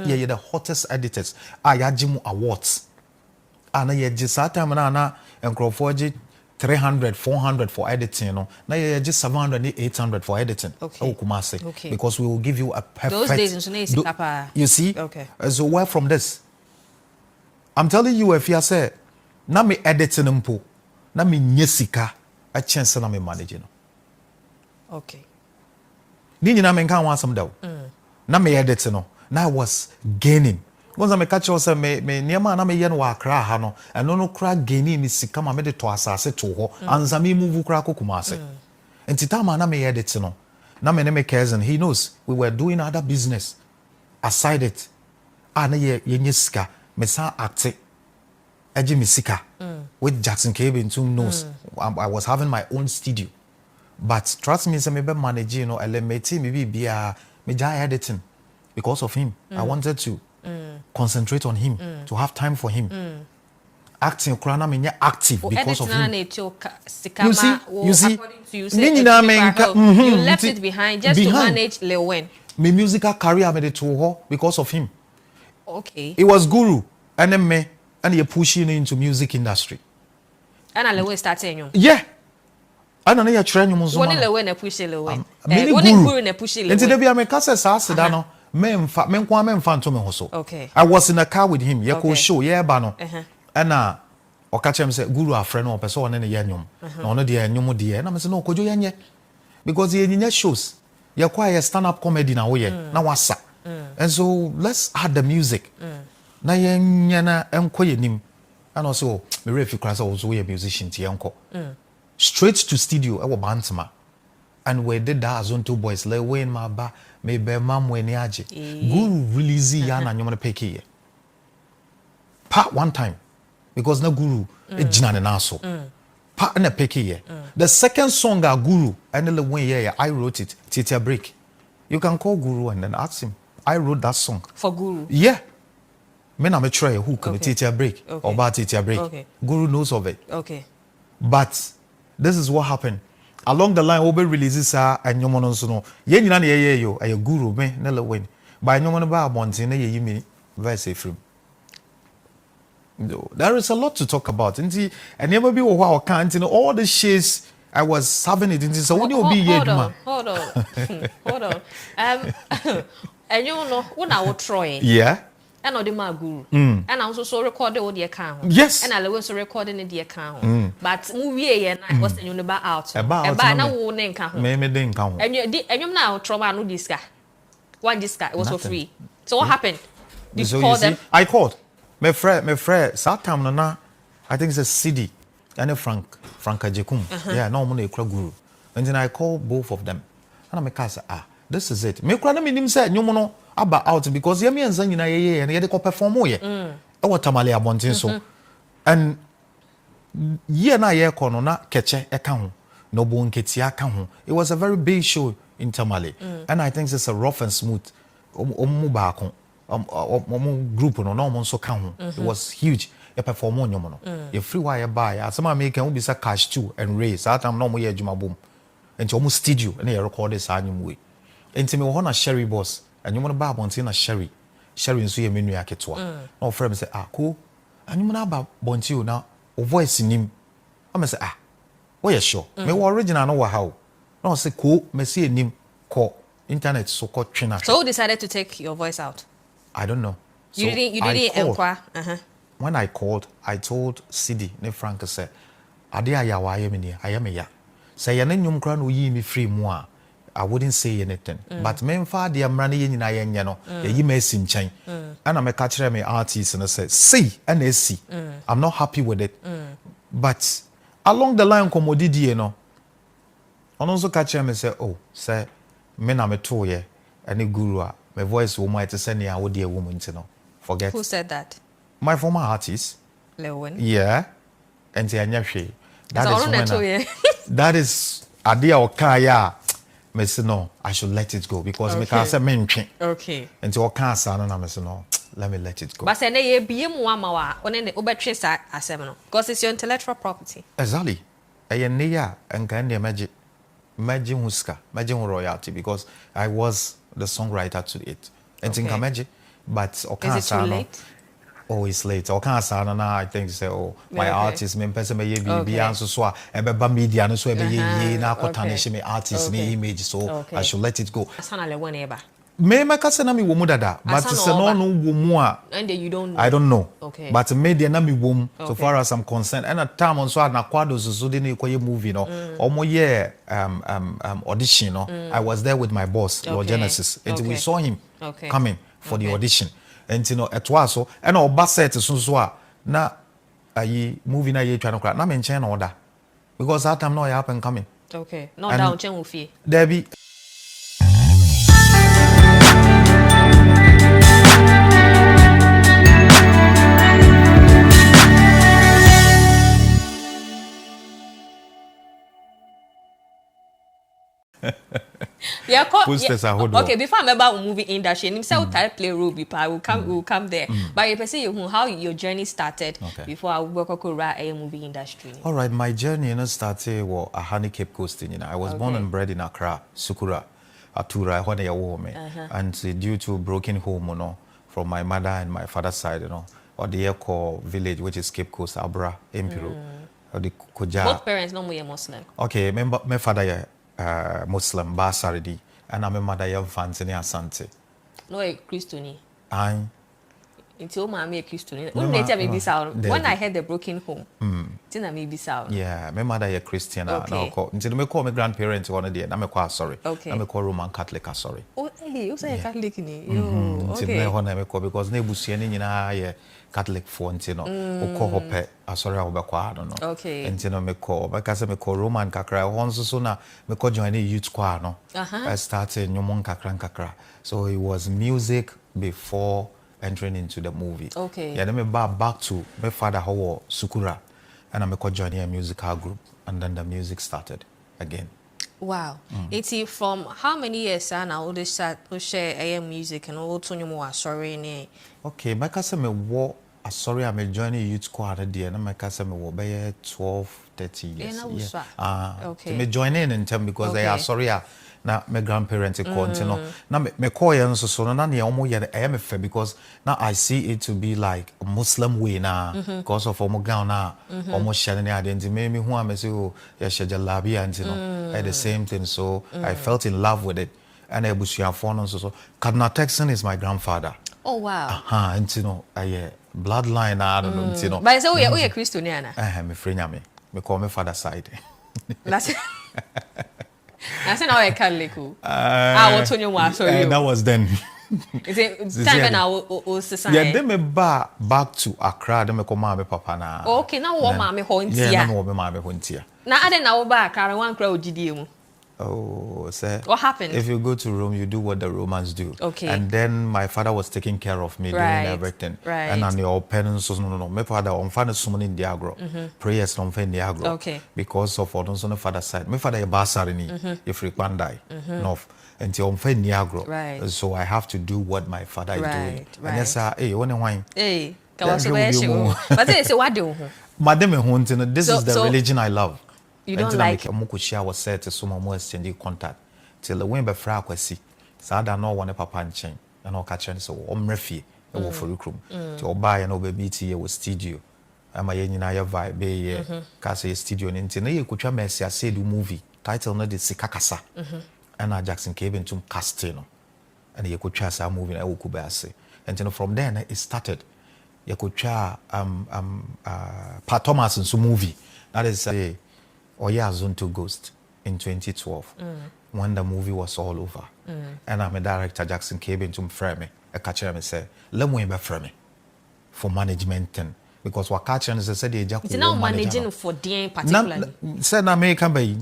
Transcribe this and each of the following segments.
yeah the hottest editors yajimu awards na ye just that time na enkrofo 300 400 for editing no na ye just 700 800 for editing Kumasi because we will give you a perfect those days you see so where from this I'm telling you if you say na me editing mpo na me nyesika a chance na me manage no ni nyina me kan wan asem daw na me editing no na I was gaining Gonza me catch us me niema na me ye no akra ha no eno no kra gani mi sika ma me de to asase to ho anza me move kra kokuma ase entitama na me ye det no na me ne me cousin he knows we were doing other business aside it na ye nyesika me sa acte eji mi sika with Jackson KB into knows I was having my own studio but trust me say me be manage you know element me be bia me ja editing because of him I wanted to concentrate on him to have time for him acting krana me active because of him you see you left it behind just to manage Lilwin my musical career me to her because of him it was Guru and then me and you pushing into music industry and Lilwin started you ana na ya try nyum zo ma Lilwin na push Lilwin Guru na push Lilwin enti da bia me kasa sa aseda no me nto me ho so I was in a car with him ye ko show ye ba no na o ka chem say Guru afre no person one ne ye nyum na ono de nyum de na me say no kojo ye nye because ye nyinya shows ye kwa ye stand up comedy na wo ye na wasa and so let's add the music na ye nya na enko ye nim and also me refi kra say also we musician ti enko straight to studio e wo bantama and we did that as on two boys Lilwin ma ba me be mam we ni age Guru release ya na nyom na peke part one time because na Guru e gina ne na so part na peke the second song a Guru and Lilwin yeah I wrote it Titia Break you can call Guru and then ask him I wrote that song for Guru me na me try hook no Titia Break or ba Titia Break Guru knows of it but this is what happened along the line obe releases anyom no so no ye nyina na ye yo aye Guru me na Lilwin by anyom no ba abonten na ye yimi verse from there is a lot to talk about nti enema bi wo ho kan nti all the shades I was having it nti so woni obi ye aduma hold on anyom no wo na wo troy and the ma Guru and I also recorded all the account and I was recording the account but movie and was you never out about now won't count me didn't count and you now trauma no disca one disca it was for free so what happened did you call them I called my friend that time na I think it's a CD and Frank Ajekum no mo na Guru and then I called both of them and I make say this is it me kura na me nim say nyom no aba out because ye me anza nyina ye and ye dey perform ye e watamale abonten so and ye na ye kono na keche e ka ho no bo nketi aka ho it was a very big show in Tamale and I think it's a rough and smooth baako group no so ka ho it was huge ye perform nyom no ye free wire buy asema me kan ubisa cash too and raise that time no mo ye adwuma bom enti omo studio na ye record sa anyum we enti me ho na Sherry boss and you want to buy bonti na Sherry nso ye menu aketwa na ofre me say ko anyu na ba bonti o na o voice nim I say we are sure me wo original no wa how na say ko me say nim ko internet so ko twena so who decided to take your voice out I don't know so you didn't inquire when I called I told CD ne Frank say ade ayawa ayem ni ayem ya say ye na nyum kra no yi mi free mu a I wouldn't say anything but men fa de amra na yenyina yenye no ye yi ma si nchen ana me ka kire me artist no say see and see I'm not happy with it but along the line komodidie no ono so ka kire me say say me na me to ye any Guru a my voice wo might say na wo de wo mu nti no forget who said that my former artist Lilwin and say anya hwe that is adia o kan ya me say no I should let it go because me can say mentwe and o kan sa no na me say no let me let it go but say na ye bie mu ama wa one ne obetwe sa asem no because it's your intellectual property exactly e ne ya enka ne maji huska maji royalty because I was the songwriter to it and think maji but is it too late? Oh, it's late. Or can't say now. I think say, oh, my artist, me person me be answer so. Ebe media no so ebe ye na akotanish me artist ni image, so I should let it go. Asana le one eba. Me kasa na mi womu dada, but se no womu a. And you don't know. I don't know. Okay. But media na mi womu so far as I'm concerned. And at time on so na kwado so de na ikoye movie no. Omo ye audition no. I was there with my boss, Lord Genesis. And we saw him coming for the audition. And you know etwa so and oba set so a na ayi movie na ye twa no kra na me nchen na order because that time no up and coming. Okay. No down chen wo fie. There be okay, before I'm about movie industry, and say I play role I will come there. But you say how your journey started before I work a movie industry. All right, my journey started with a honey Cape Coast. I was born and bred in Accra, Sukura, Atura, when I woman, and due to broken home, from my mother and my father's side, or the Eko village, which is Cape Coast, Abra, Empiru, or the Koja. Both parents know me Muslim. Okay, my father Muslim Basaridi and I'm a mother young fancy Asante. No a Christian. I until mommy a Christian. When I had the broken home, Tina may be sound. Yeah, my mother a Christian. Until me call my grandparents one day, and I'm a sorry. Okay. I'm a call Roman Catholic, sorry. Oh, hey, you say Catholic in okay. Because Nebusian Catholic phone, or call her sorry, I don't know. Okay. And me call, because I call Roman Kakra, once sooner, me call join a youth choir, no. I started Nyomon Kakra. So it was music before entering into the movie. Okay. Yeah, then me back to my father who Sukura, and I me join a musical group, and then the music started again. Wow. It's from how many years now they start to share AM music and all to more sorry. Okay, my cousin me war sorry I'm joining youth choir there, and my cousin me war by 12, 30 years. Yeah. Okay. Me join in term because they are sorry. Na my grandparents continue. Na me call you so na na omo ye I am fair because now I see it to be like a Muslim way now because of omo gown na omo share na identity me who am say oh ya shejalabi and the same thing so I felt in love with it and ebusuafo no so Cardinal Texan is my grandfather. Oh wow. And I bloodline I don't know but say we are Christian na. Me friend nyame me call me father side. That's I said now I can't let go. That was then. Is it time now? Yeah, then me back to Accra. Then me come my papa na. Okay, now what mommy hontia? Yeah, now what mommy hontia. Now I now back. I one crowd GDM. Oh, sir. What happened? If you go to Rome, you do what the Romans do. Okay. And then my father was taking care of me, doing everything. Right. And on your parents, no. My father, on father, someone in the agro. Prayers, don't find the agro. Okay. Because of on the father's side. My father, a basari if we can't die. No. Until on find the agro. Right. So I have to do what my father is doing. Right. And that's hey, you want to wine? Hey, but they say what do? Madam, this is the religion I love. You don't like it? Mukushia was said to some more exchange contact till the wind be fraquacy. Sada no one a papa and chain and all catching so omrefi a wolf for recruit to buy and over BT with studio. I'm a yenina vibe be Cassie studio and into you could mercy. I said movie title not the Sikakasa and I Jackson came into Castino and you could try some movie I would say. And from then it started. You could try Pat Thomas and some movie that is a Zone 2 Ghost in 2012 when the movie was all over. And I'm a director, Jackson came into me, a catcher and say, let me be frame for management thing. Because what catcher is said, it's now managing for DM particularly. Said American bay.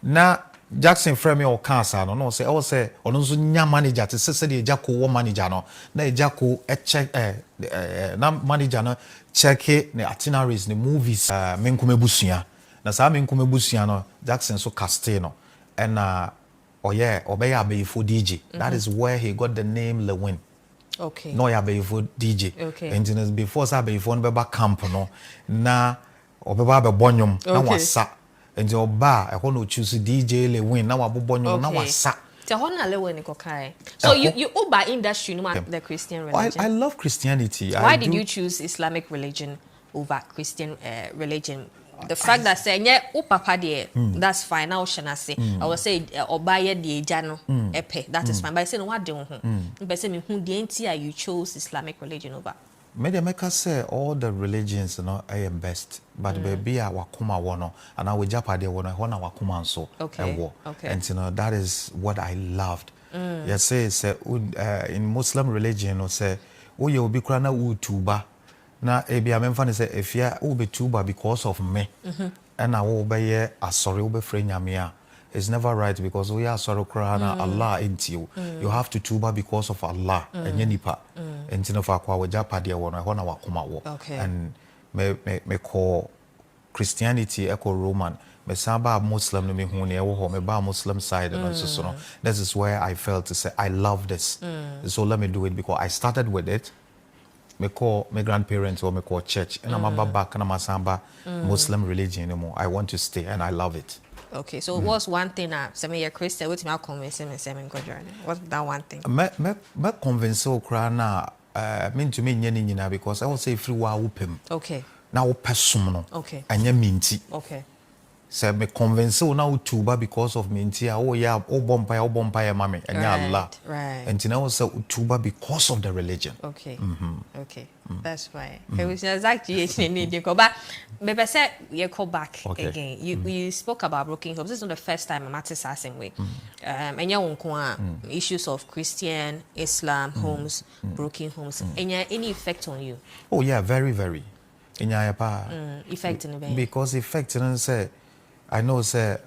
Na Jackson frame or cancer, no, say, or say, or no, manager to say the Jacko manager, no, na Jacko a check, na manager, no, check it, the itineraries, the movies, Menkumebusia. Na saa me nkume busia no Jackson so Castino and obeya abeyfo DJ. That is where he got the name Lilwin. Okay. No ya abeyfo DJ. Okay. And before sa abeyfo no beba camp no na obeba be bonyom na wasa. And oba e ho no choose DJ Lilwin na wabobonyom na wasa. So you over industry no the Christian religion. I love Christianity. Why did you choose Islamic religion over Christian religion? The fact that say papa there, that's fine. Now shana say I will say obaye the jano epe, that is fine. But I say no what do but say me who the you chose Islamic religion over. Make say all the religions I am best, but baby I wakuma wono and I will japade wono hona wakuma so okay. And that is what I loved. Yes, say in Muslim religion or say oh you be krana utuba. Na ebi amemfa ne say efia wo betuba because of me and I will be sorry will be friend yamia. It's never right because we are sorry krana Allah into you. You have to tuba because of Allah and yenipa and tinofa kwa wajapa dia wono hona wakuma wo. And me call Christianity echo Roman me samba Muslim no me hu ne wo ho me ba Muslim side and so no. This is where I felt to say I love this. So let me do it because I started with it. Me call my grandparents or me call church and I'm back and I'm a samba Muslim religion anymore. I want to stay and I love it. Okay, so what's one thing some you're Christian with me convince me say me go journey. What's that one thing? Me convince o kra na mean to me nyina because I will say free wa upem. Okay. Na wo pesum no. Okay. Anya minti. Okay. Say me convince o na utuba because of minti oh yeah o bompa mame anya Allah. Right. And now say utuba because of the religion. Okay. Okay. That's right. It was exactly but maybe say you call back again. You spoke about broken homes. This is not the first time I'm at the same way. And you issues of Christian, Islam homes, broken homes. Any effect on you? Oh yeah, very, very. Effect in the because effect and say I know say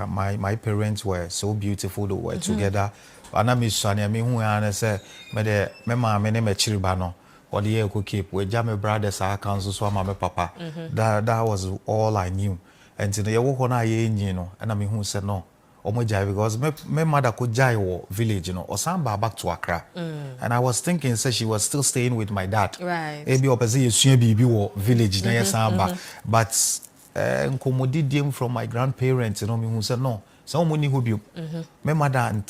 my parents were so beautiful they were together. And I'm son me who and say me mama me chiriba no or the year keep we jam brothers our council so my papa. That was all I knew. And you know work on you know and I mean who said no. Because my mother could jai or village, you know, or samba back to Accra. And I was thinking, say she was still staying with my dad. Right. Maybe opposite or village, samba. But nkomodidium from my grandparents, you know, me who said no. So many who be my mother and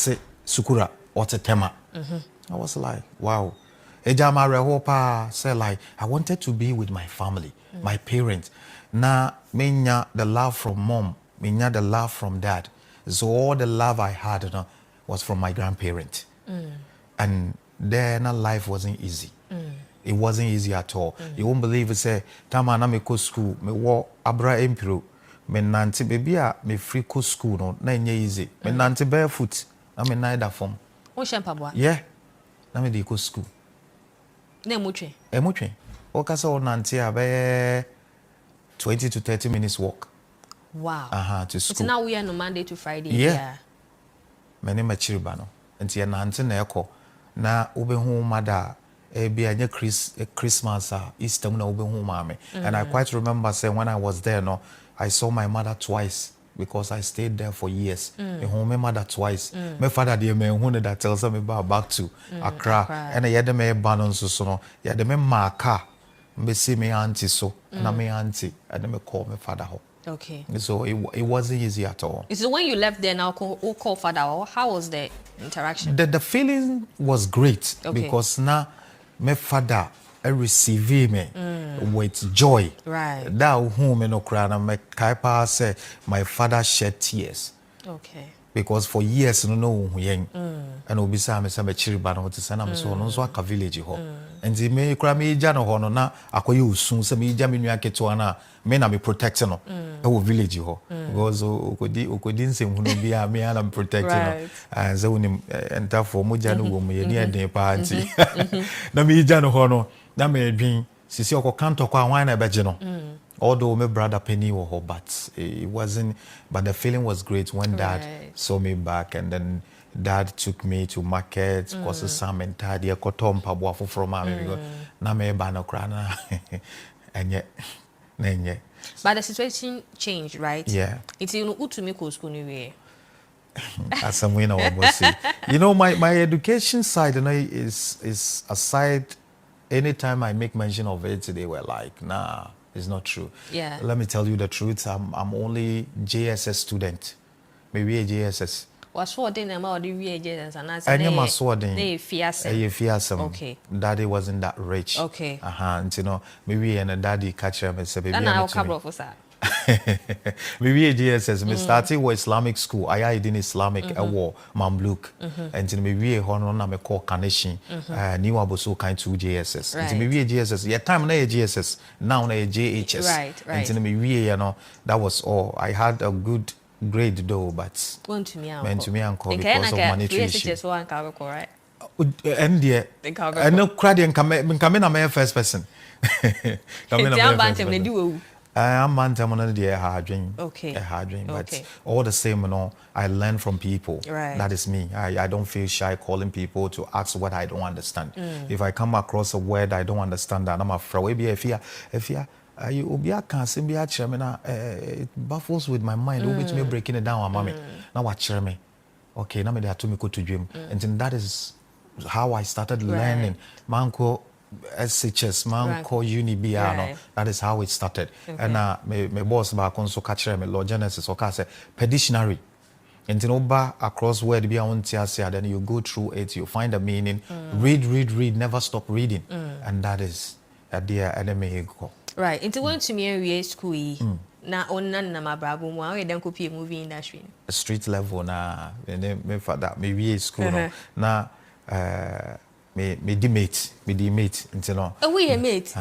Sukura or Tema. I was like, wow. Ejama rehopa say like I wanted to be with my family, my parents. Na menya the love from mom, menya the love from dad. So all the love I had, you know, was from my grandparents. And then life wasn't easy. It wasn't easy at all. You won't believe it. Say, "Tama na me go school, me walk abra empiro, me nanti baby me free go school no, na nye easy. Me nanti barefoot, na me neither form. O shempabwa. Yeah, na me dey go school. Na emutwe. Emutwe. O kasa o nanti abe 20 to 30 minutes walk. Wow. To school. It's now we are no Monday to Friday. Yeah. My name is Chiribano. And tia nanti na eko na ube hu mada be a Christmas Easter na ube hu mame. And I quite remember say when I was there no I saw my mother twice because I stayed there for years. Me home my mother twice. My father dear me who that tells me back to Accra. And I had me banon so no. Yeah, the me marker. Me see me auntie so and me auntie and me call my father home. Okay. So it wasn't easy at all. So when you left there now, who called father? Or how was the interaction? The feeling was great because now my father received me with joy. Right. That home in Ukraine, my kaipa say my father shed tears. Okay. Because for years no and obisa me say me chiriba no to send am so no so aka village ho. And me kra me gya no ho no na akoye osun say me gya me nua keto na me na me protect no e wo village ho because okodi nsem hu no bia me na me protect no and so unim enter for mo gya no wo me ye den pa anti na me gya no ho no na me dwin sisi okokanto kwa wan na beje no. Although my brother Penny was her, but it wasn't. But the feeling was great when Dad saw me back, and then Dad took me to market because some entire year kotom pabuafu from me. Na me bano krana, and yet. But the situation changed, right? Yeah. It's you know utumi ko school ni as some winner almost say. You know, my education side, you know, is aside. Anytime I make mention of it, they were like, nah. It's not true. Yeah. Let me tell you the truth. I'm only JSS student. Maybe a JSS. was for dinner or the reagents and as any my swording okay. Daddy wasn't that rich. Okay. You know, maybe and daddy catch him and say, baby, I'll cover for that. Maybe GSS, me started with Islamic school. I did Islamic war, Mamluk, and maybe a honor na me call Kaneshi, new aboso kind to GSS. And maybe GSS, yeah, time na GSS, now na JHS. Right. And maybe you know that was all. I had a good grade though, but went to me uncle because of monetary issues. Right? And yeah, I know crowd and come in a first person. Come in a first person. I'm man a hard dream. Okay. A hard dream. But all the same, you know, I learn from people. Right. That is me. I don't feel shy calling people to ask what I don't understand. If I come across a word I don't understand, and I'm afraid maybe if you can't see me it baffles with my mind. Which me breaking it down, mommy. Now watch me. Okay, now me they to me go to dream. And then that is how I started learning. Manko SHS man call Unibiano. That is how it started. And my boss back on so catch me Lord Genesis or say per dictionary. And then over across word be on TSA, then you go through it, you find a meaning, read, never stop reading. And that is a dear enemy go. Right. Into one to me school. Na onan na mabrabo mu we dan copy movie industry. Street level na me for that me school no. Na me di mate nti no we mate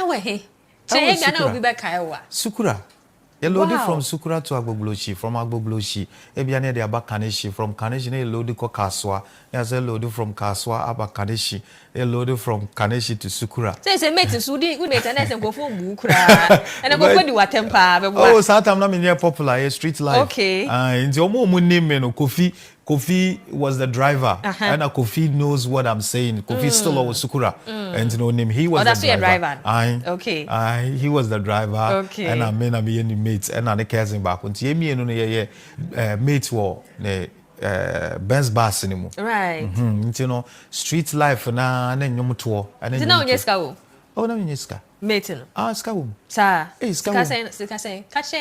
we he say Ghana obi be kai wa Sukura you loaded from Sukura to Agbogloshi, from Agbogloshi ebia na dey Abakaneshi, from Kaneshi na loaded ko Kaswa, ya say loaded from Kaswa Abakaneshi, you loaded from Kaneshi to Sukura. Say mate so di we mate na say go for bu kura and go for di watempa be bo. Oh Satam na me near popular street life. Okay. Nti omo name no Kofi was the driver, and Kofi knows what I'm saying. Kofi still always Sukura, and you know him. He was the driver. Okay. He was the driver. Okay. And I mean, any mates, and I cousin back. Until me and mates were Benz bus anymore. Right. You know, street life na nyom tour. And then now yeska. Oh, na yeska. Mating. Ska Sir. Ska Catch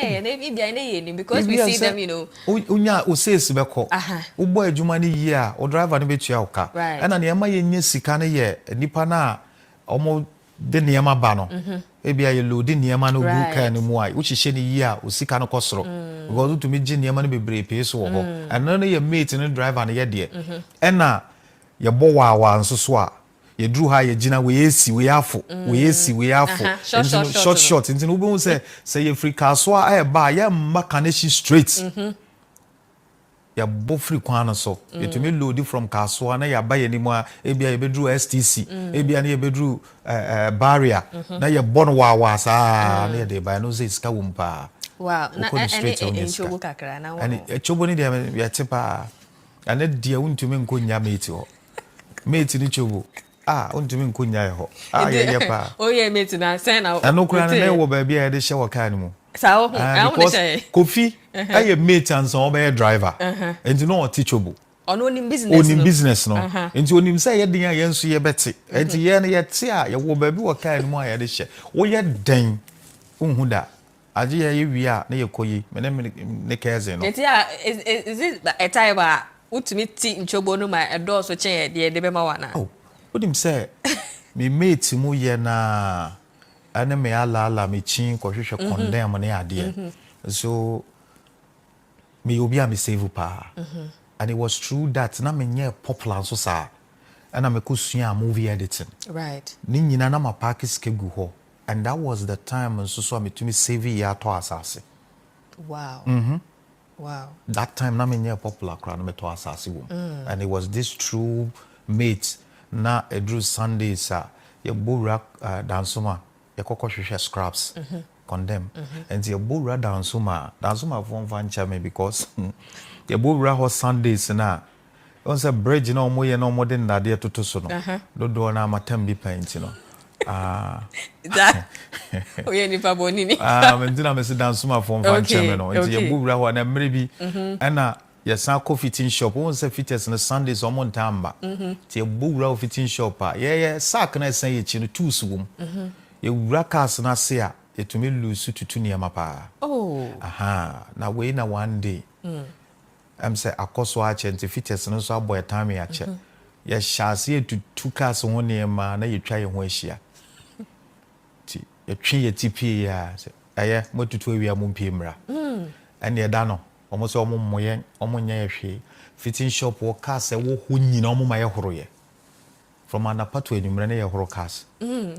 because we see them, you know. Unya uses beko. Ubo adwuma ni ye a o driver no betua oka. And na yema ye nya sika na ye nipa na omo de niema ba no. Ebia ye load niema no gu car ni mu ai. Uchihye ni ye a osika no kosoro. Because to me gi niema no bebre pe so ho. And na ye mate no driver na ye de. And na ye bo wa nso so a ye drew high ye gina we esi we afo short nti no bo say ye free kaswa e ba ye mma Kaneshi straight ya bo free kwan so ye to me load from kaswa na ya ba ye ni mu a ebia ye bedru STC ebia na ye bedru barrier na ye bon wa sa na ye de ba no say ska wumpa wow na any chobo kakra na and chobo ni de ye tipa and de untumi nkonya mate ho mate ni chobo ontumi nkonya ho ye pa ye mate na sen na anokura na wo ba bia de hye wo car ni mu sa wo say Kofi aye mate and so be driver and no teachable onim business no and onim say ye den ye nso ye beti and ye na ye te a ye wo ba bi wo car ni mu a ye de hye wo ye den unhu da aje ye wi a na ye koyi me ne keze no is it a time ba utumi ti nchobo no ma edo so chen ye de be ma wana Odim say me mate mu ye na ane me ala me chin ko hwehwe condemn ne ade so me obi a me save pa and it was true that na me nye popular so sa and me kusua movie editing right ni nyina na ma park skegu ho and that was the time so me to me save ya to asase wow wow that time na me nye popular crowd me to asase wo and it was this true mate na edru Sundays ye bowra dansoma ye kokko hwehwe scraps condemn and ye bowra dansoma from vancha me because ye bowra ho Sundays na on say bridge na omo ye na omo de ndade toto so no dodo na matam bi paint no that oye ni pa boni ni mentina me se dansoma from vancha me no and ye bowra ho na mre bi na yes, na coffee fitting shop. Won say fitters na Sundays on tamba. Ti e bowura fitting shop a. Yeah, sack na say ye chi no tools wom. Ye wura cars na say a ye to me lose tutu niam pa. Oh. Na we na one day. am say akoso ache nti fittest no so aboy time ya che ya hyase etutu cars ho ne ma na yetwa ye ho ahia ti yetwe ye tipi ya say aye motutu awia mo mpie mra ene eda no omo so omo moyen omo nya ye hwe fitting shop wo cars e wo ho nyina omo ma ye horoye from anapato enumre na ye horo cars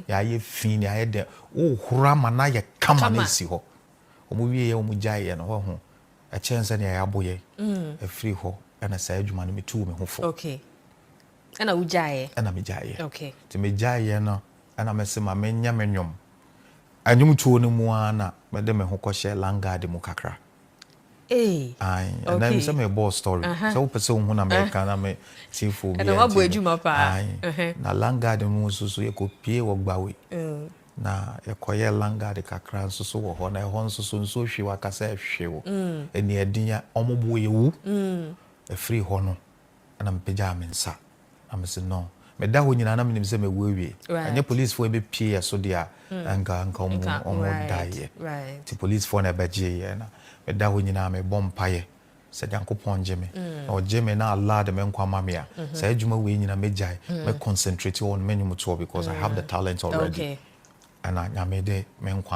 ya ye fin ya ye de wo hora ma na ye kama na si ho omo wie ye omo jaye no ho a chance na ya boye a free ho na sa adwuma no metu me ho fo okay ana ujaye ana me jaye okay ti me jaye no ana me se ma menya menwom anyum tuo no mu ana me de me ho ko hye langard mu kakra ai and then say me boss story so wo pese wo na me ka na me tifo bi ana wabo adwuma pa na langard mu so ye ko pie wo gbawe na yekoye langa de kakra nso wo ho na ho nso nso hwe wakasa hwe wo eni edinya omogbo yewu free ho no na mpega amensa amese no me da ho nyina na menim se mewu awie anye police fo be pie so dia anka omo die ti police fo na beje ye na me da ho nyina me bompaye se Yankopon jeme na jeme na Allah de me nkwa mamia se adwuma we nyina mejai me concentrate on menum to because I have the talent already and I made it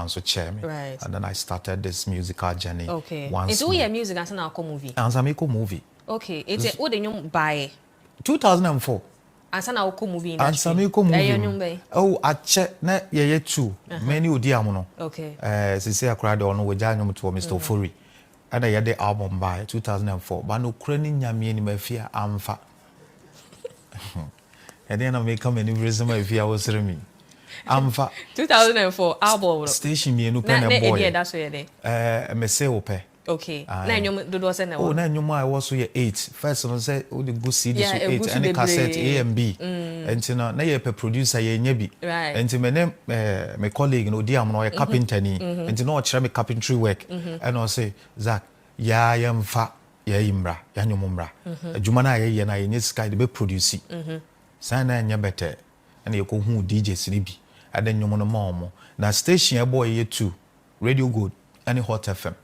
so chair me. And then I started this musical journey. Okay. It's all your music and now movie. And some movie. Okay. It's what the new buy 2004. And some now movie industry. And some movie. Oh, I check na ye two. Many odi amono. Okay. Sisi akrade ono we janyum to Mr. Ofori. And I had the album by 2004. But no kreni nyame ni mafia amfa. And then I make come any reason mafia was me. Amfa 2004 album station me no pen and boy that's where they me say ope okay na nyom do say na oh na nyom I was so 8 first one say o the good CD so 8 and cassette A and B and na ye pe producer ye nya bi and me name my colleague no di am no carpenter ni and no chere me carpentry work and I say Zach ya yemfa ya imra ya nyom mra adwuma na ye na ye sky be produce sana nya better and ye ko hu DJ sinibi aden nyomo no mom na station boy ye 2 Radio Good and Hot FM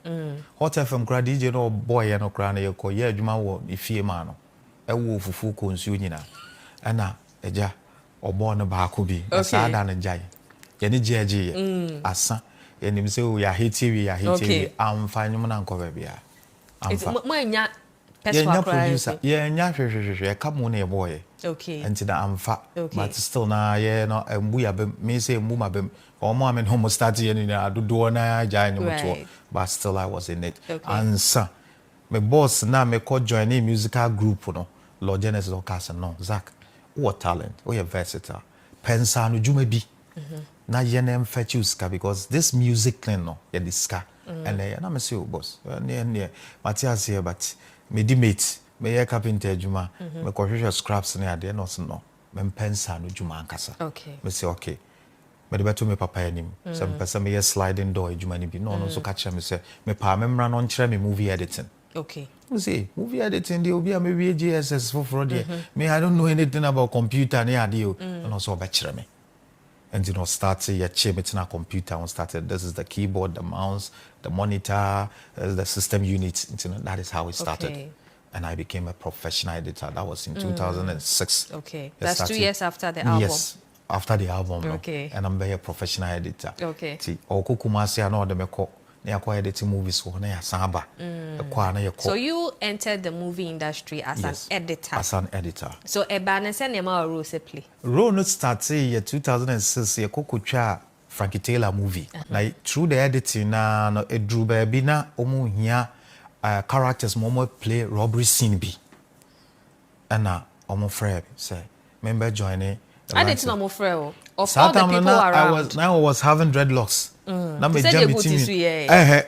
Hot FM kra DJ no boy ya no kra na ye ko ye adwuma wo ifie ma no e wo fufu ko nsuo nyina ana eja obo no ba ko bi asa da na jai ye ne jeje ye asa ye nim se o ya hiti amfa nyomo na nko ba bia amfa mo anya personal producer ye nya hwehwehwe ka mo na ye boy okay and to the amfa but still na ye no embu ya be me say embu ma be omo amen homo start ye ni adodo na ja nyum to but still I was in it and so my boss na me ko join a musical group no Lord Genesis Okasa no Zach what talent we are versatile pensa no juma bi na ye na mfa ska because this music thing no ye diska and na me say boss ne Matthias here but me di mate me carpenter adwuma me kohwehwe scraps ne ade no so no me pensa no adwuma ankasa okay me say okay me de beto me papa anim so me pesa me sliding door adwuma ni bi no so ka kire me say me pa me mra no nkire me movie editing okay you see movie editing dey obi am we GSS for fraud me I don't know anything about computer ne ade o no so be kire me and you know start your chair meeting a computer on started this is the keyboard the mouse the monitor the system unit you know that is how it started and I became a professional editor. That was in 2006. Okay. That's 2 years after the album. Yes, after the album. Okay. And I'm a professional editor. Okay. Okukumasi ano de meko na yakwa editing movies so na yasaba. So you entered the movie industry as an editor. As an editor. So ebane se nema role se play. Role no started in 2006 ye kokotwa Frankie Taylor movie. Na through the editing na no edru ba bi na omu hia characters momo play robbery scene bi and omo frere say member joining I didn't know more frere of all the people around I was having dreadlocks na me jam meeting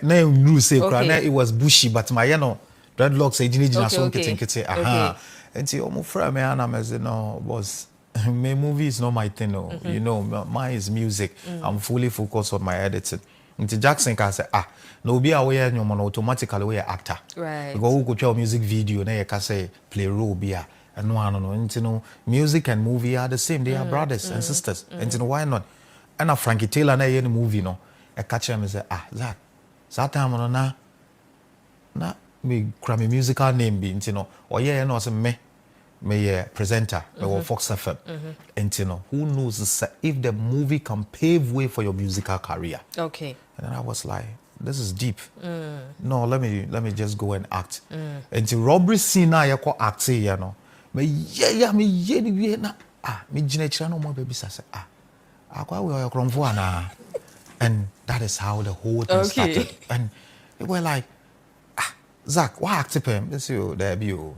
na you say na it was bushy but my dreadlocks ejina so nkete and see omo frere me na me say no boss my movie is not my thing no you know mine is music I'm fully focused on my editing. Nti Jackson can say no be aware nyom no automatically we actor right because who go tell music video na you can say play role be and no nti no music and movie are the same they are brothers and sisters nti no why not and Frankie Taylor na ye movie no e catch him say Zach that time no na me cry me musical name be you know or yeah no say me presenter me Fox FM and you know who knows if the movie can pave way for your musical career. Okay. And then I was like, this is deep. No, let me just go and act. Until robbery scene na you call act you know. Me na me jine chira no more baby say akwa we are kromfo ana. And that is how the whole thing started. And they were like, Zach, what active him? They say, oh, there be you.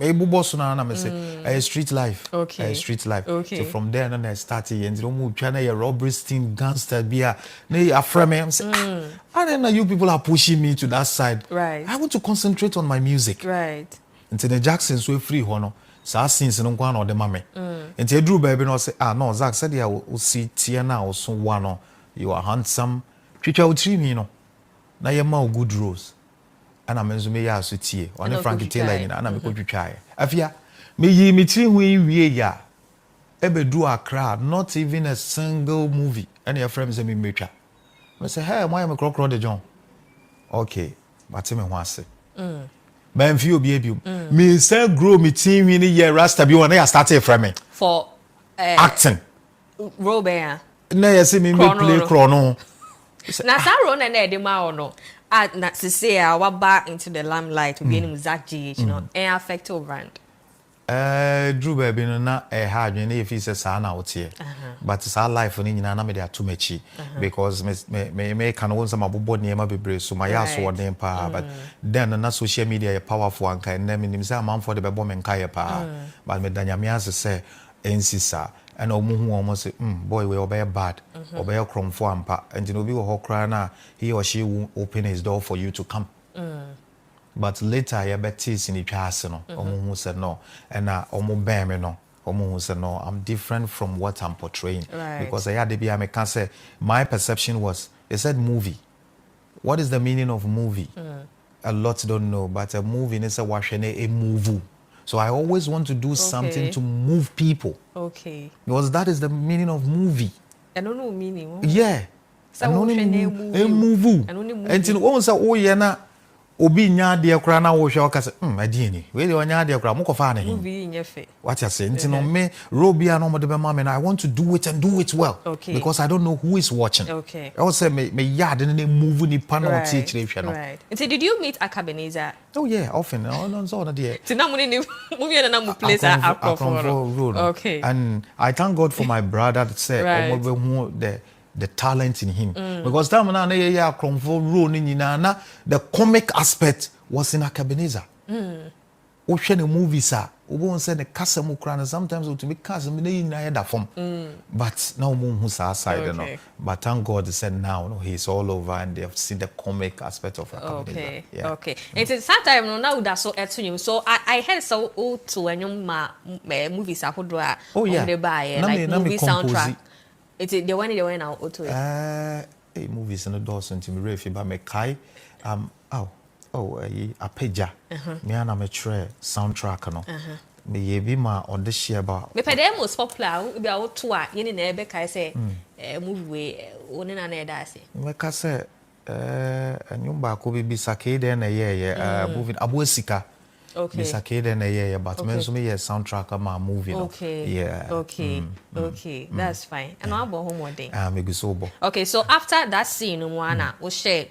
Maybe boss na me say, street life. Okay. Street life. Okay. So from there, then I started, and you know, trying to robbery sting, gangster, be a frame. I'm saying, and then you people are pushing me to that side. Right. I want to concentrate on my music. Right. Until the Jackson so free, hono. So since no one or the mame. Until Drew baby no say, no, Zach said, yeah, we'll see Tiana or so one. You are handsome. Chicha utri me no. Na ye ma good rose. Ana menzo me ya so tie. One Frankie Taylor ni na ana me ko twitwa ye. Afia me yi me tiri hu wie ya. Ebedu Accra, not even a single movie. Any your friends say me metwa. Me say, "Hey, why am I crocro de John?" Okay, but me ho ase. Ben fi obi ebium. Me say grow me team ni year rasta bi one I started from me. For acting. Robert. Na ye say me play chrono. Na sa ro na e de ma no. Na se say wa back into the limelight we be Zach GH you know and affect your brand. Drew baby no na hard when if he says sa na wotie. But it's our life ni nyina na me dey too much because me can won some abobo niema bebre so my aso won pa but then na social media is powerful and kind na me nim say am for the bebo me nkai pa but me danya me as say ensisa and omuhu almost say boy we obey bad obey kromfo ampa and you know be wo kra na he or she will open his door for you to come. But later you betis in the class no omuhu said no and omu ben me no omuhu said no I'm different from what I'm portraying because I had to be I can say my perception was they said movie. What is the meaning of movie? A lot don't know but a movie is a move. So I always want to do something to move people. Okay. Because that is the meaning of movie. I don't know meaning. Yeah. So move. And you know, oh yeah na obi nya de kra na wo hwe o ka se ade ni we de onya de kra mo ko fa na hin movie nya fe what you say ntino me robia no mo de be ma me na I want to do it and do it well because I don't know who is watching. Okay. I also say me yard na move ni pa na o ti kire hwe no. Right. So did you meet Akabeneza? Oh yeah, often. No so na there. Tina mo ni movie na mo place Akron. Okay. And I thank God for my brother that said o mo be hu the talent in him because time na ya kromfo role ni nyina na the comic aspect was in Akabeneza. O hwe na movies a obo say the kasa mu kra na sometimes to be kasa me na yin da form but now mo hu sa side no but thank God said now no he's all over and they have seen the comic aspect of Akabeneza. Okay. It is sometimes no now that so etu so I heard so o to enyum ma movies ahodo a on the buy like movie soundtrack. It's the one now auto. Movies in the doors and me refi ba me kai apeja me ana me try soundtrack no me ye bi ma on the share ba me pede most popular bi a auto a ye na ebe kai say movie we oni na na da ase me ka say anyum ba ko bi sake de na ye movie Abuesika. Okay. Misakede na yeah, but me so me soundtrack of my movie. Okay. Yeah. Okay. That's fine. And how about homework? Me go sober. Okay, so after that scene, we share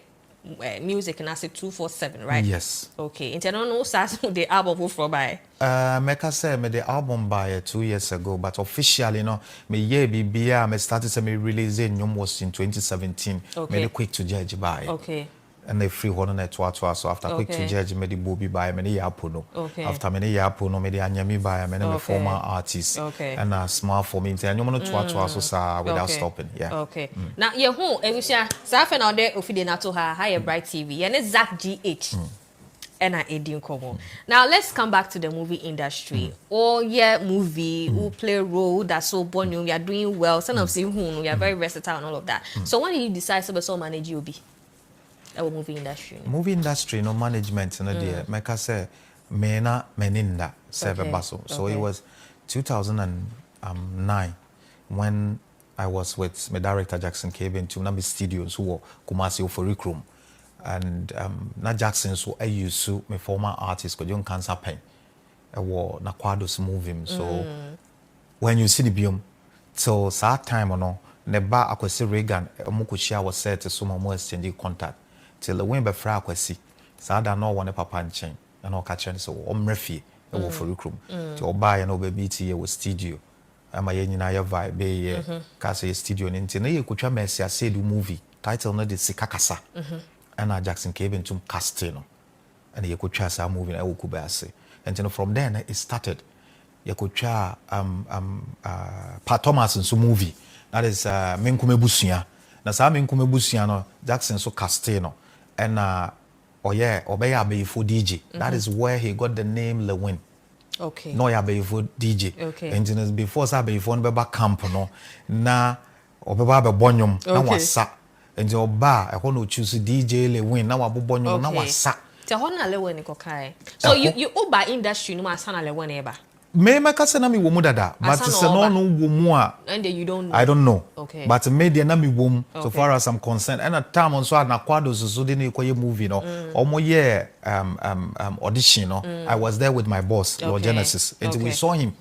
music and I say 247, right? Yes. Okay. And no start the album from by. Meka say me the album by 2 years ago, but officially me year bibia me started to me releasing was in 2017. Okay. Me quick to judge by. Okay. And they free one na to so after quick to judge me the Bobby by me the Yapono. After me the Yapono me the Anyami by me the former artist. And small for me and you want to so without stopping. Yeah. Okay. Now you who Ebusia Safen out there ofide na to her higher bright TV and Zach GH. And I Edin Komo. Now let's come back to the movie industry. Movie who play role that's so born you are doing well. Son of saying who you are very versatile and all of that. So when did you decide to so manage you be? Our movie industry. Movie industry, no management, no dear. Meka say, mena meninda serve basso. So it was 2009 when I was with my director Jackson came into Nami Studios who were Kumasi Oforikrum. and na Jackson so I used to my former artist called John Cancer Pen. War Nakwado's movie. So when you see the biome, so that time or no, neba akwesi Reagan, Mukushia was said to some more exchange contact till the wind be fra akwesi. So I don't know one papa and chain and all catching so refi for recruit to buy and over BT with studio. I'm a yenina vibe be kasi studio ninti na ye kutwa mercy I say the movie title na de Sikakasa and Jackson came into casting and ye kutwa sa movie na wokuba ase. And you know, from then it started. You could try Pa Thomas and so movie. That is Menkume Busia. Na sa Menkume Busia no Jackson so Castino. And Obeya Before DJ. That is where he got the name Lilwin. Okay. No ya Before DJ. Okay. And you know, before sa before Beba camp no na Obeba be bonyum na wasa. And you ba I want to choose DJ Lilwin na wabonyum na wasa. So you Uber industry no asana Lilwin eba. Me kase na mi womu dada, but it's no womu a. And you don't know. I don't know. Okay. But me dey na mi womu so far as I'm concerned. And at time on so na kwado so dey na ikoye movie no. Omo ye audition no. I was there with my boss, Lord Genesis. And we saw him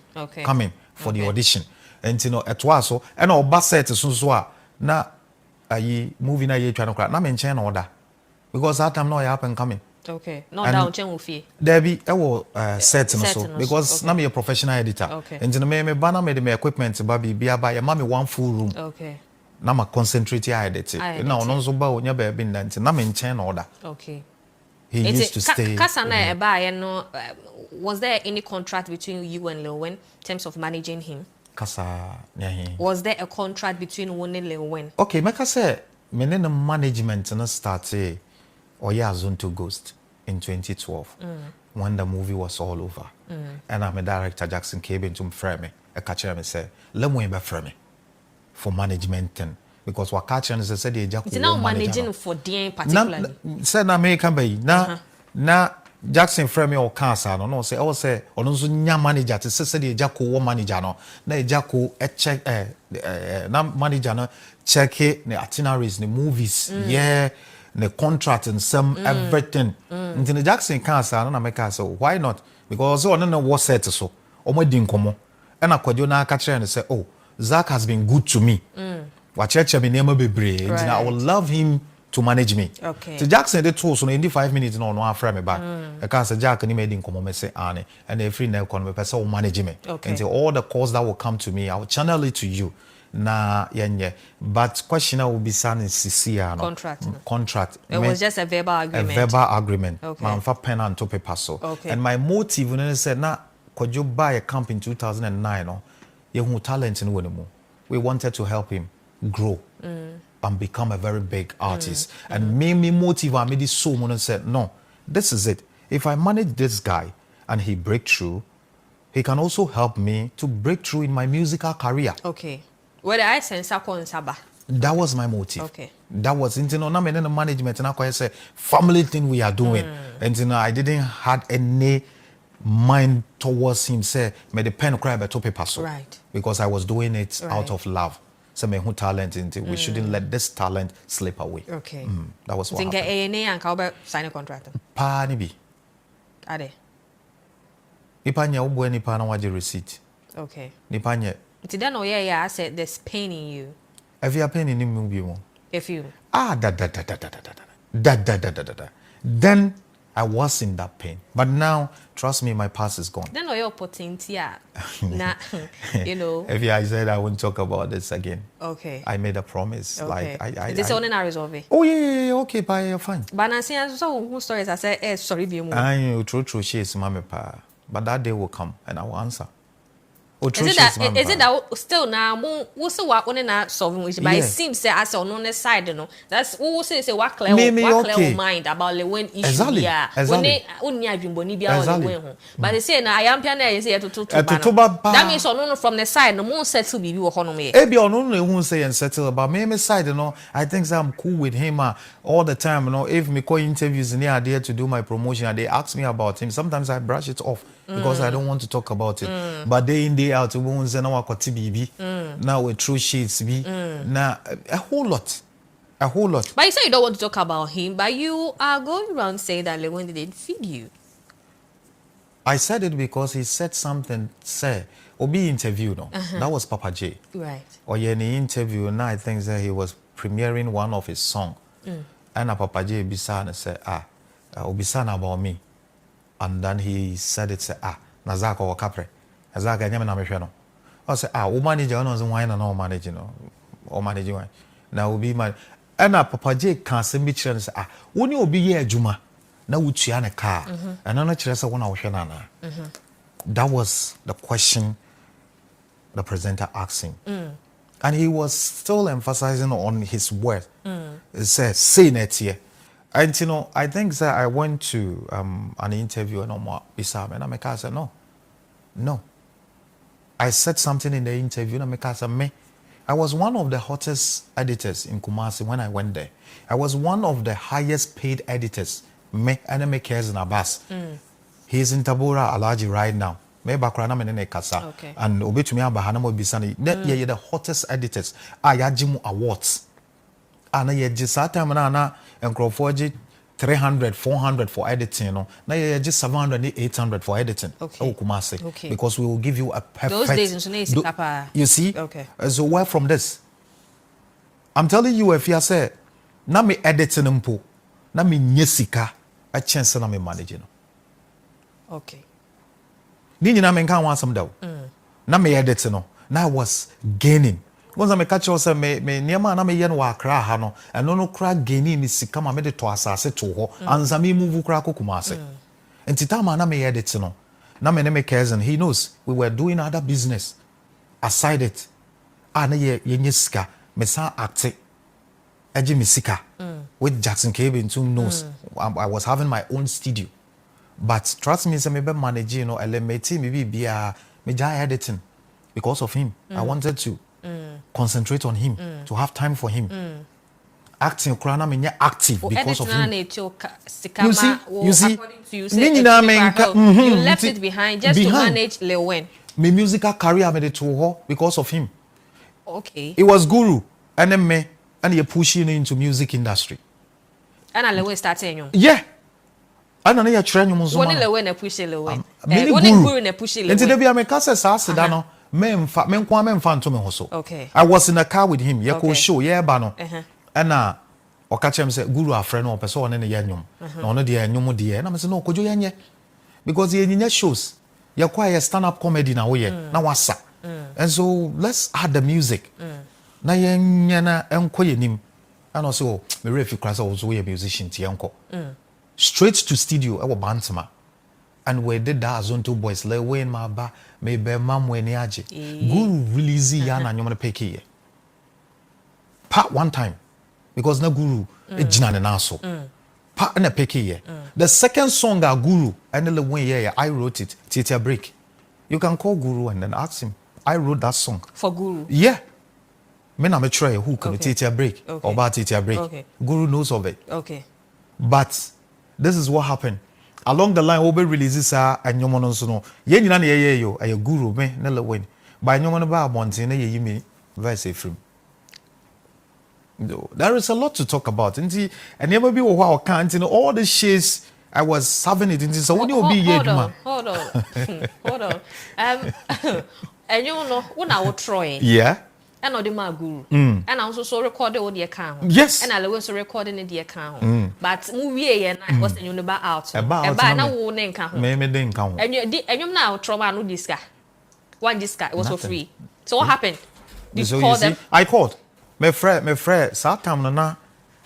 coming for the audition. And you know etwa so and oba set so a na ayi movie na ye twa no kra na me nchen na order. Because that time no ya up and coming. Okay. Not down chen fee. There be set no so because na me a professional editor. Okay. And me bana me the equipment ba bi buy ma me one full room. Okay. Na ma concentrate I edit. Na ono so ba onya ba bi nante na me nchen na order. Okay. He used to stay. Kasa na e ba no was there any contract between you and Lilwin in terms of managing him? Kasa nyahi. Was there a contract between one and Lilwin? Okay, make I say me ne management na start Oya Zone 2 Ghost in 2012 when the movie was all over. And I'm a director, Jackson came into frame a catcher and say, let me be frame for management thing. Because what catcher is said the Jack. It's now managing for DM particularly. Said American bay na Jackson frame or cancer no say all say or no nya manager to say the Jacko manager no na Jacko check na manager no check the itineraries the movies yeah the contract and some everything. Into the Jackson cancer, na make so why not? Because on no what set so or my dinkomo. And I could na catch and say, oh, Zach has been good to me. What church be never be brave. And I would love him to manage me. Okay. So Jackson the tools so in the 5 minutes no after me back. I can't say Jack and made dinkomo me say Annie and the free now can person manage me. Okay. And so all the calls that will come to me, I will channel it to you. Na yenye but question will be signing CC contract it was just a verbal agreement okay. Man for pen and to paper so okay. And my motive when I said na could you buy a camp in 2009 no you talent in wonimu we wanted to help him grow and become a very big artist and me motive I made it so when I said no this is it if I manage this guy and he break through he can also help me to break through in my musical career. Okay. Well, I sense Saba. That was my motive. Okay. That was into no management and I say family thing we are doing. And you know I didn't had any mind towards him say may the pen cry about paper so. Right. Because I was doing it out of love. So me who talent into we shouldn't let this talent slip away. Okay. That was what happened. Think A&A and Calbert sign a contract. Pa ni bi. Ade. Nipa nya obo nipa na waje receipt. Okay. Nipa nya It's done I said there's pain in you. Have you pain in him? If you Then I was in that pain. But now, trust me, my past is gone. Then you're putting nah, you know. If I said I won't talk about this again. Okay. I made a promise. Okay. Like I this only now resolve it. Oh yeah, okay, bye, you're fine. But I see so stories I said, sorry, be more. I true she is mommy pa. But that day will come and I will answer. Is it that still now we'll say what one not solving which but it seems say as on the side no that's who say what clear mind about the when issue yeah when they only adwumboni bia on the when but they say na I am piano say to that means on from the side no more settle bibi wo hono me e bi on no who say and settle about me side you know I think I'm cool with him all the time you know if me call interviews near there to do my promotion and they ask me about him sometimes I brush it off because I don't want to talk about it but day in day out we won't say now akoti bibi now we throw sheets be now a whole lot A whole lot. But you say you don't want to talk about him, but you are going around saying that Lilwin didn't feed you. I said it because he said something, say, Obi interview, no? That was Papa J. Right. Or in the interview, now I think that he was premiering one of his songs. And Papa J Bisan said, Obisan about me. And then he said it, say, Nazaka or Capre. Nazaka, Yaman Amishano. I said, we manage on wine and all managing, or managing wine. Now will be my. And Papa J can't send me children say, when you be here, Juma. Now we a car, and I'm not sure one hour. That was the question the presenter asked him, and he was still emphasizing on his word. He said, "Say it here," and you know, I think that I went to an interview and I said, "No." I said something in the interview and I said, "Me." I was one of the hottest editors in Kumasi when I went there. I was one of the highest paid editors. Me and me cares in Abbas. He's in Tabora Alaji right now. Me bakrana me ne kasa. And obetumi abahana mo bisani. Ye the hottest editors. Yajimu awards. Na ye just time na enkrofo 300, 400 for editing, you know. Now you're just 700, 800 for editing. Okay. Because we will give you a perfect. Those days, you see? Okay. So where from this? I'm telling you, if you say, na me editing mpo, na me nyesika, a chance na me managing. Okay. Didn't you na me can't want some dough? Na me editing no. Now I was gaining. Once I catch yourself, me niema na me yen wa kra ha no, and no kra gaining me sika ma me de to asase to ho, and za me move kra kokumase. And titama na me editing no. Na me ne cousin, he knows we were doing other business aside it. Na ye sika, me sa acting. Eji me sika with Jackson Cave in 2 knows. I was having my own studio. But trust me, say me be manage, you know, LMT me be me jai editing because of him. I wanted to concentrate on him, to have time for him. Acting krana me active because of him. You see, you left it behind just to manage Lilwin. My musical career made it to her because of him. Okay. It was Guru and then me and you're pushing into music industry. And Lilwin started you. Yeah. And then you're training you. When Lilwin a push Lilwin. When Guru a push Lilwin. And today we are making us men fan to me also. Okay. I was in a car with him. Yeah, okay. Show yeah, bano. And or catch him say Guru a friend or person in the yanyum. No, no dear, no more dear. And I say no, could you yanye? Because he in your shows, you're quite a stand-up comedy now. Now what's that? And so let's add the music. Na yena enkoye nim. And also me refi class also a musician ti enko. Straight to studio I bantama. And we did that as on 2 boys. Lilwin ma ba me be mam we ni aje. Guru release ya na nyom na peke. Part one time because na Guru e jina ne na so. Part na peke. The second song that Guru and Lilwin I wrote it. Theater break. You can call Guru and then ask him. I wrote that song for Guru. Yeah. Me na me try who can theater break or about theater break. Okay. Guru knows of it. Okay. But this is what happened. Along the line, Obe releases and Yomono no. Ye nyina na ye yo, a Guru me na Lilwin. By Yomono ba abonte na ye me verse from. There is a lot to talk about. And never be how can't all the shades I was having it into so when you be here, hold on. And you know when I was trying. Yeah. And the Guru. And I also recorded all the account. Yes. And I was recording in the account. But movie and I was in the bar out. About now won't count. Me didn't count. And you now trauma no this guy. One this guy was for free. So what happened? Did you call them? I called. My friend, Satam na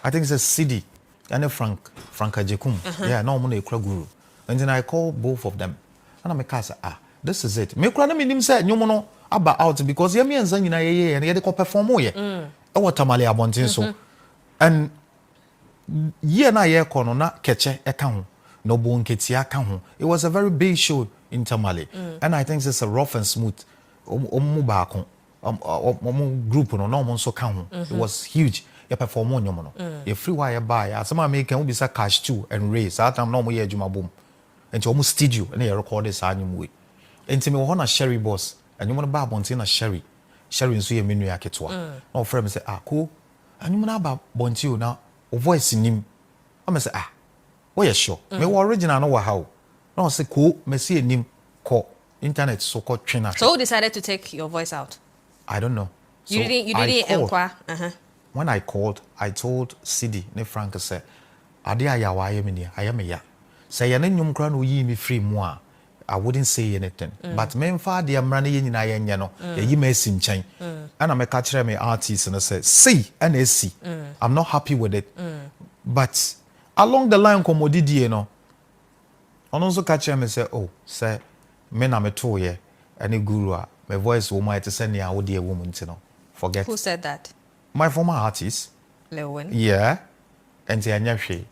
I think it's a CD. And Frank Jekum. Yeah, no money Guru. And then I called both of them. And I'm a this is it. Me kura na minim say nyomo about out because ye me enza nyina ye and ye dey perform ye. E watamale abontin so. And ye na ye kono na keche e ka ho. No bo nketia ka ho. It was a very big show in Tamale. And I think it's a rough and smooth. Omo baako. Omo group no na omo so ka ho. It was huge. Ye perform nyomo no. Ye free wire buy. Asema make can be say cash too and raise. That time no mo ye adwuma bom. And omo studio and ye record this anyum we. Enti me wo na Sherry boss and you want to buy bonti na Sherry nso ye menu aketwa na ofre me say cool and you na ba bonti o na o voice nim I say oh yeah sure me original no wa how no say ko me see nim ko internet so called trainer. So who decided to take your voice out? I don't know. You didn't inquire. When I called, I told Sidi ne Frank say ade aya wa aye me ne aye me ya. Say ye ne nyum kra no yi me free mu a I wouldn't say anything. But men fa de amra ne ye nyina ye nye no ye yi me si nchen. And I make kire me artist and say see and see. I'm not happy with it. But along the line komodidie no ono so kire me say oh say me na me to ye any guru a my voice wo might say near wo de woman no. Forget. Who said that? My former artist. Lilwin. Yeah. And say anyahwe.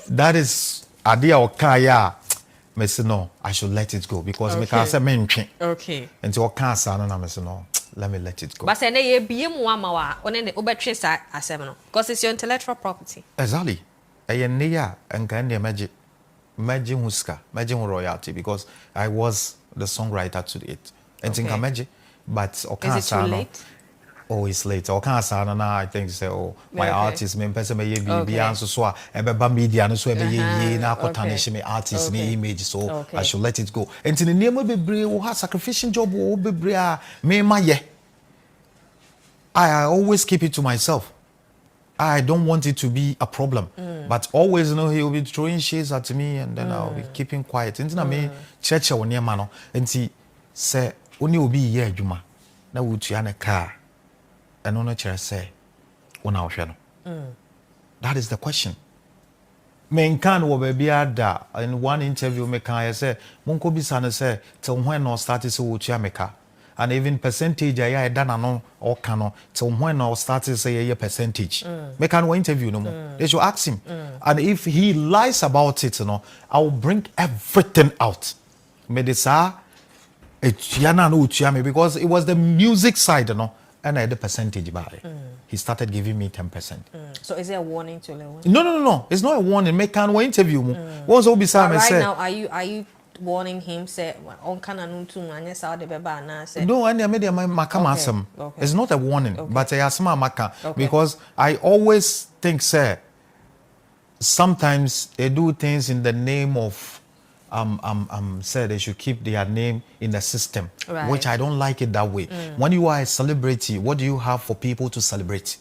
That is idea or kaya. Me say no, I should let it go because me can say mentwe. Okay. And o can say no na me say no, let me let it go. But say na ye bie mu ama wa, one ne obetwe sa asem no because it's your intellectual property. Exactly. Eye ne ya enka ne maji huska, maji royalty because I was the songwriter to it. And think maji but o can say no. Oh, it's late. Or can't say na I think say oh my artist me person me ye be answer so e be ba media no so e be ye na akotanish me artist ni image so I should let it go. And in the name of bebre wo ha sacrificing job wo bebre a me ma ye. I always keep it to myself. I don't want it to be a problem. But always you know he will be throwing shades at me and then I'll be keeping quiet. And na me church won ye ma no. Enti say oni obi ye adwuma na wutua na car. And on a say, that is the question. Men can over be ada in one interview me can say, Monko Bisana say, till when no started so Chiameka. And even percentage I done no or cano till when no started say a percentage. Me can interview no more. They should ask him. And if he lies about it, you know, I will bring everything out. Me desa Chiana no Chiame because it was the music side, you know. And I had the percentage by he started giving me 10%. So is there a warning to Lilwin? No. It's not a warning. Make an interview. What's all beside me right say? Now, are you warning him? Say on cannon to manya Saudi Beba na say. No, and I made my makamasam. It's not a warning, but I ask my maka because I always think, sir. Sometimes they do things in the name of. Said they should keep their name in the system, which I don't like it that way. When you are a celebrity, what do you have for people to celebrate?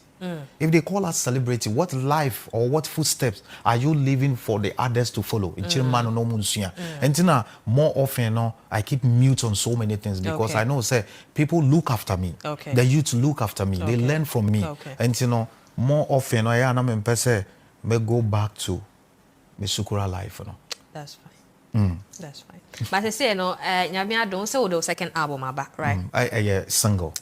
If they call us celebrity, what life or what footsteps are you leaving for the others to follow? And more often, I keep mute on so many things because I know, say, people look after me. The youth look after me. They learn from me. And more often, I go back to my Sukura life. That's fine. That's fine. But I say no, Nyabia don't say the second album about right? Yeah, single.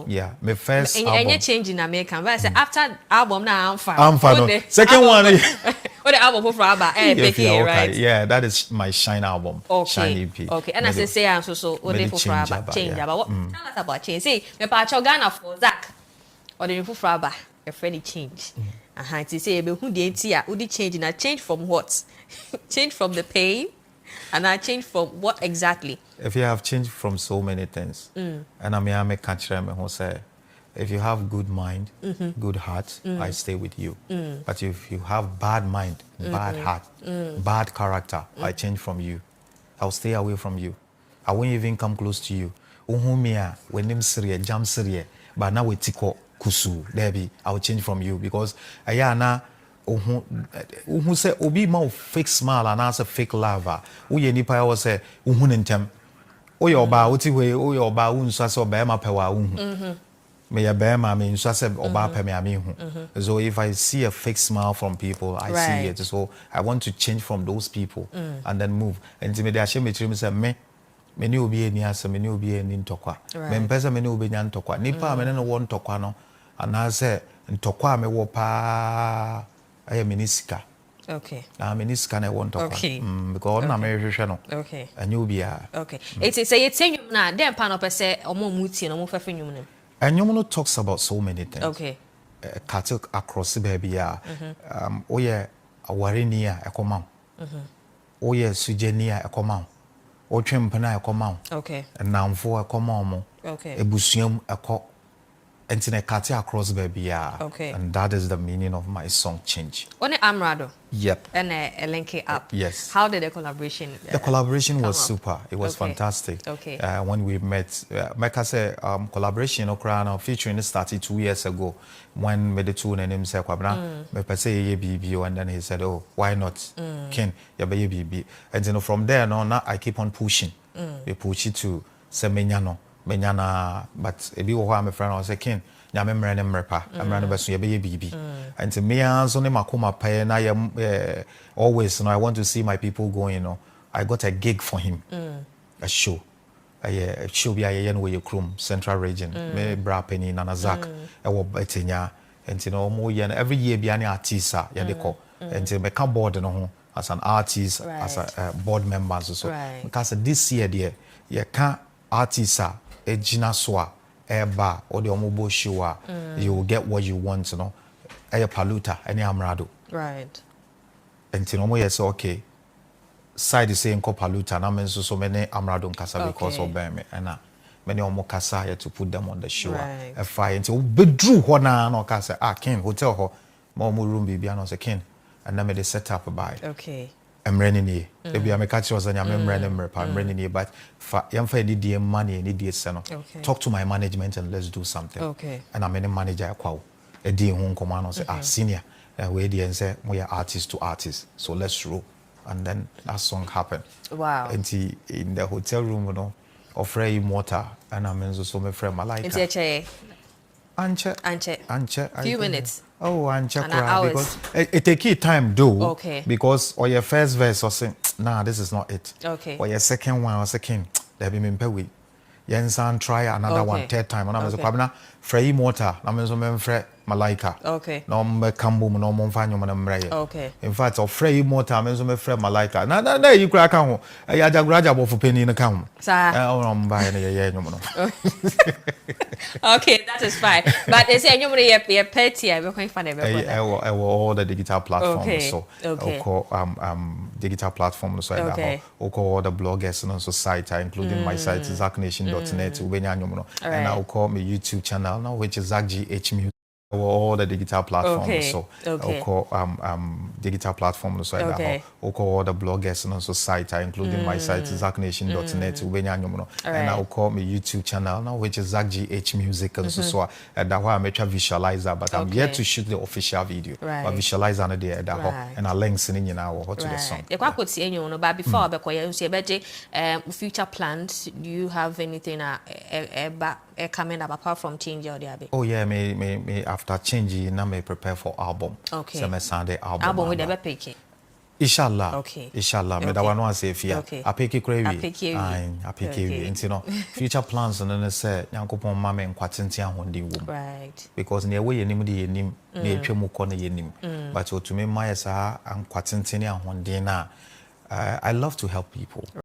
Yeah, my first album. And you change in American. But I say after album now I'm fine. I'm fine. Second one. What the album for about right? Yeah, that is my Shine album. Shine EP. Okay, and as I say I'm so what they for about change about what? Tell us about change. Say me pa Ghana for Zach. Or the for about a friendly change. To say be who the NT who the change na change from what? Change from the pain. And I changed from what exactly? If you have changed from so many things, and I make country, who say, if you have good mind, good heart, I stay with you. But if you have bad mind, bad heart, bad character, I change from you. I'll stay away from you. I won't even come close to you. Uhumia, when them Syria, jam Syria, but now we tiko kusu, Debbie, I'll change from you because ayana. Who say obi ma fake smile and answer fake lava. Uye nipa was say nentem. Oye oba uti we oye oba unsa se oba ma pewa uhu. Me ya be ma me unsa se oba pe me amihu. So if I see a fake smile from people, I see it. So I want to change from those people and then move. And me dey ashe me trim say me ni obi eni ase me ni obi eni ntokwa. Me mpesa me ni obi nya ntokwa. Nipa me no wo ntokwa no and I say ntokwa me wo pa I am minisika. Okay. Minisika na want to. Okay. Because na me hwehwe no. Okay. Anyu bia. Okay. It say it's nyum na dem pa no pese omo muti no mo fefe nyum no. Anyum no talks about so many things. Okay. Cut across the baby ya. Oye awareni a ekoma. Oye sujeni a ekoma. Otwempena ekoma. Okay. Namfo ekoma mo. Okay. Ebusuam ekọ. and in a cut across baby. Okay. And that is the meaning of my song Change. On the Amrado. Yep. And a link it up. Yes. How did the collaboration? The collaboration was up? super. It was Okay. fantastic. Okay. When we met, like I said, collaboration okra featuring started 2 years ago when made the two and him say kwabna me pese ye BB, and then he said, oh, why not Ken ya be BB, and you know from there no now I keep on pushing. We push it to say menyana but e bi wo ho am friend I say Ken nyame mre ne mrepa amra no beso ye be BB, and to me so ne makoma pa na ye always I want to see my people going, I got a gig for him, a show. A show be a no way chrome central region. Me bra penny nana Zach. I wo betenya. And more every year be an artist they call. And me come board no ho as an artist, as a board member so. Because this year there, you can't artist a gina soa eba or the omobo show, you will get what you want, a paluta, any amrado. Right. And yes, okay. Side is saying Copaluta, and I'm so many Amradon Casa because of them, and many omo Casa here to put them on the show. A fire until bedrew one no Casa, Ken, hotel ho, more room be beyond a king, and then they set up by. Okay. I'm running here. Maybe I'm a catcher, and I'm running here, but young for any money, any dear son. Talk to my management and let's do something. Okay. And I'm a manager, a dear home command, say, senior, where the and say, we are artist to artist, so let's roll. And then that song happened. Wow. And he in the hotel room, offer him water, and I'm so my friend Malika. It's a Anche. Few minutes. Oh, Anche. Because it take time though. Okay. Because or your first verse or say, nah, this is not it. Okay. Or your second one or second, there be me pay. Yensan try another one, third time. And I'm so probably free water. I'm so me friend Malika. Okay. No me kambu no mo fanyo mo na mreye. Okay. In fact, of free motor me so me friend Malika. Na you crack kan ho. E ya jaguraja bo fu penny na kan ho. Sir. No mba na ye nyomo no. Okay, that is fine. But they say nyomo ye petty I be quite fun all the digital platforms. Okay. So okay. Digital platforms so okay. all the bloggers and so site including my site zacknation.net ubenya nyomo no. And I will call my YouTube channel now which is ZackGH Music. All the digital platforms, okay. So I'll call digital platforms, so I'll call all the bloggers and also site, including my site zacknation.net, and I'll call my YouTube channel now, which is ZackGH Music, and so that why I'm a visualizer, but I'm yet to shoot the official video. But visualize on the and I'll link in to the song. But before future plans, do you have anything coming up apart from Change or the Abbey? Oh yeah, me after changing, now me prepare for album. Okay. So me Sunday album. Album with the picky. Inshallah. Okay. Inshallah. Me da wano say fear. Okay. I pick it crazy. I pick you. And you know, future plans and then say, Yankopon mama and kwatenti ahondi wom. Right. Because near way yenim di yenim, near twemu kone yenim. But to me, my sa and kwatenti ahondi na. I love to help people.